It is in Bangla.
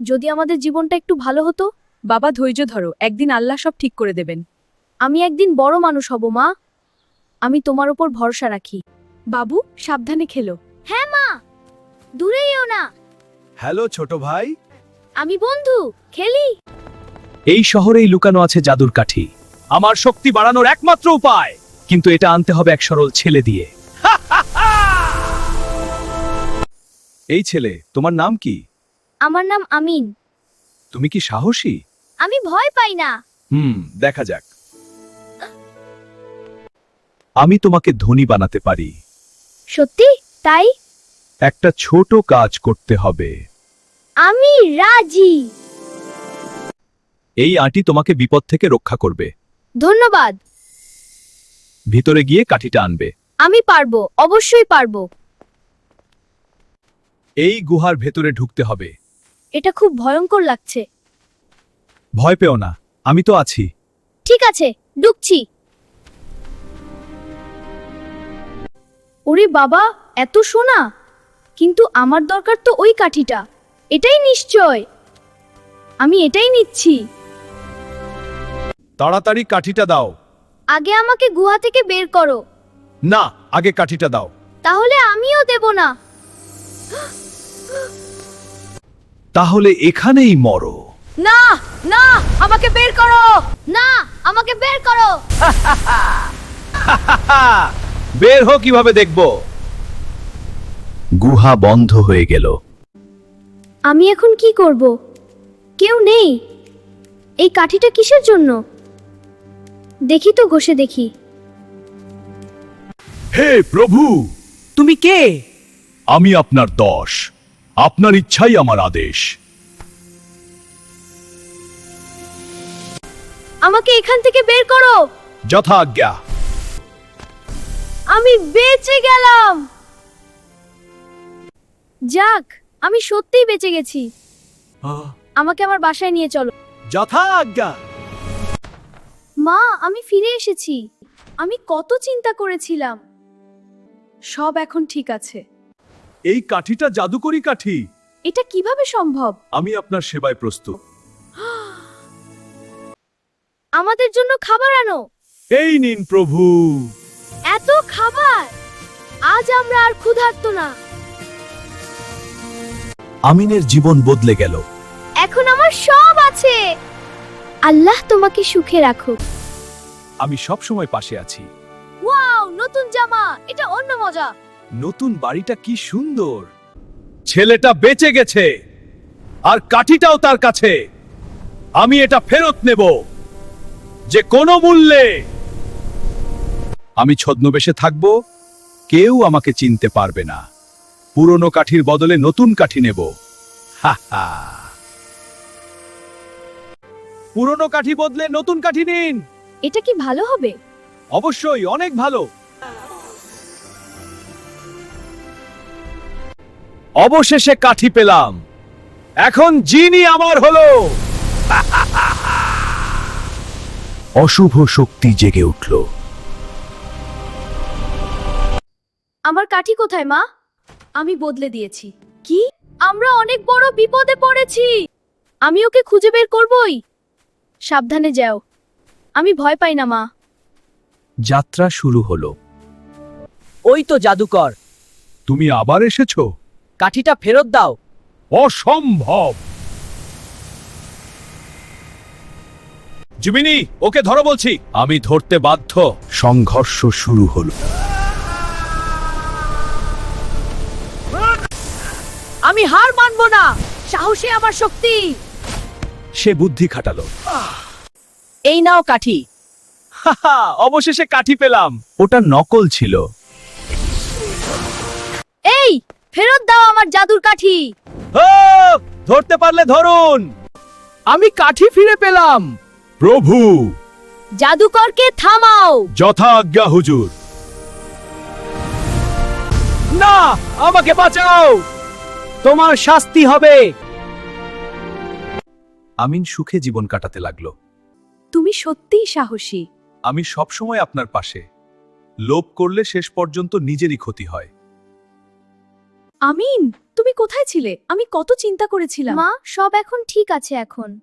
যদি আমাদের জীবনটা একটু ভালো হতো। বাবা ধৈর্য ধরো, একদিন আল্লাহ সব ঠিক করে দেবেন। আমি একদিন বড় মানুষ হব মা। আমি তোমার উপর ভরসা রাখি। বাবু সাবধানে খেলো। হ্যাঁ মা, দূরে যেও না। হ্যালো ছোট ভাই। আমি বন্ধু, খেলি। এই শহরেই লুকানো আছে জাদুর কাঠি, আমার শক্তি বাড়ানোর একমাত্র উপায়। কিন্তু এটা আনতে হবে এক সরল ছেলে দিয়ে। এই ছেলে, তোমার নাম কি? আমার নাম আমিন। তুমি কি সাহসী? আমি ভয় পাই না। দেখা যাক। আমি তোমাকে ধনী বানাতে পারি। সত্যি তাই? একটা ছোট কাজ করতে হবে। আমি রাজি। এই আঁটি তোমাকে বিপদ থেকে রক্ষা করবে। ধন্যবাদ। ভিতরে গিয়ে কাঠিটা আনবে। আমি পারবো, অবশ্যই পারবো। এই গুহার ভেতরে ঢুকতে হবে। এটা খুব ভয়ঙ্কর লাগছে। ভয় পেও না, আমি তো আছি। ঠিক আছে, ঢুকছি। ওরে বাবা, এত সোনা! কিন্তু আমার দরকার তো ওই কাঠিটা। এটাই নিশ্চয়। আমি এটাই নিচ্ছি। তাড়াতাড়ি কাঠিটা দাও। আগে আমাকে গুহা থেকে বের করো। না, আগে কাঠিটা দাও। তাহলে আমিও দেব না। তাহলে এখানেই মরো। না, না, আমাকে বের করো। না, আমাকে বের করো। বের হো, কিভাবে দেখবো? গুহা বন্ধ হয়ে গেল। আমি এখন কি করব? কেউ নেই। এই কাঠিটা কিসের জন্য? দেখি তো, ঘষে দেখি। হে প্রভু, তুমি কে? আমি আপনার দশ। আপনার ইচ্ছাই আমার আদেশ। আমাকে এখান থেকে বের করো। যথা আজ্ঞা। আমি বেঁচে গেলাম। যাক, আমি সত্যিই বেঁচে গেছি। আমাকে আমার বাসায় নিয়ে চলো। যথা আজ্ঞা। মা, আমি ফিরে এসেছি। আমি কত চিন্তা করেছিলাম। সব এখন ঠিক আছে। এই কাঠিটা জাদুকরি কাঠি। এটা কিভাবে সম্ভব? আমি আপনার সেবায় প্রস্তুত। আমাদের জন্য খাবার আনো। এই নিন প্রভু। এত খাবার! আজ আমরা আর ক্ষুধার্ত না। আমিনের জীবন বদলে গেল। এখন আমার সব আছে। আল্লাহ তোমাকে সুখে রাখুক। আমি সব সময় পাশে আছি। ওয়াও, নতুন জামা! এটা অন্য মজা। নতুন বাড়িটা কি সুন্দর। ছেলেটা বেঁচে গেছে, আর কাঠিটাও তার কাছে। আমি এটা ফেরত নেব, যে কোনো মূল্যে। আমি ছদ্মবেশে থাকব, কেউ আমাকে চিনতে পারবে না। পুরনো কাঠির বদলে নতুন কাঠি নেব। হা হা। পুরনো কাঠি বদলে নতুন কাঠি নিন। এটা কি ভালো হবে? অবশ্যই, অনেক ভালো। অবশেষে কাঠি পেলাম। এখন জিনি আমার হলো। অশুভ শক্তি জেগে উঠল। আমার কাঠি কোথায় মা? আমি বদলে দিয়েছি। কি? আমরা অনেক বড় বিপদে পড়েছি। আমি ওকে খুঁজে বের করবই। সাবধানে যাও। আমি ভয় পাই না মা। যাত্রা শুরু হলো। ওই তো জাদুকর। তুমি আবার এসেছো? কাঠিটা ফেরত দাও। অসম্ভব। জিমিনি, ওকে ধরো বলছি। আমি ধরতে বাধ্য। সংঘর্ষ শুরু হলো। আমি হার মানবো না। সাহসে আমার শক্তি। সে বুদ্ধি খাটালো। এই নাও কাঠি। হাহা, অবশেষে কাঠি পেলাম। ওটা নকল ছিল। এই, ফেরত দাও আমার জাদুর কাঠি। ও, ধরতে পারলে ধরুন। আমি কাঠি ফিরে পেলাম। প্রভু, জাদুকরকে থামাও। যথা আজ্ঞা হুজুর। না, আমাকে বাঁচাও। তোমার শাস্তি হবে। আমিন সুখে জীবন কাটাতে লাগলো। তুমি সত্যিই সাহসী। আমি সব সময় আপনার পাশে। লোভ করলে শেষ পর্যন্ত নিজেরই ক্ষতি হয়। আমিন, তুমি কোথায় ছিলে? আমি কত চিন্তা করেছিলাম। মা, সব এখন ঠিক আছে এখন।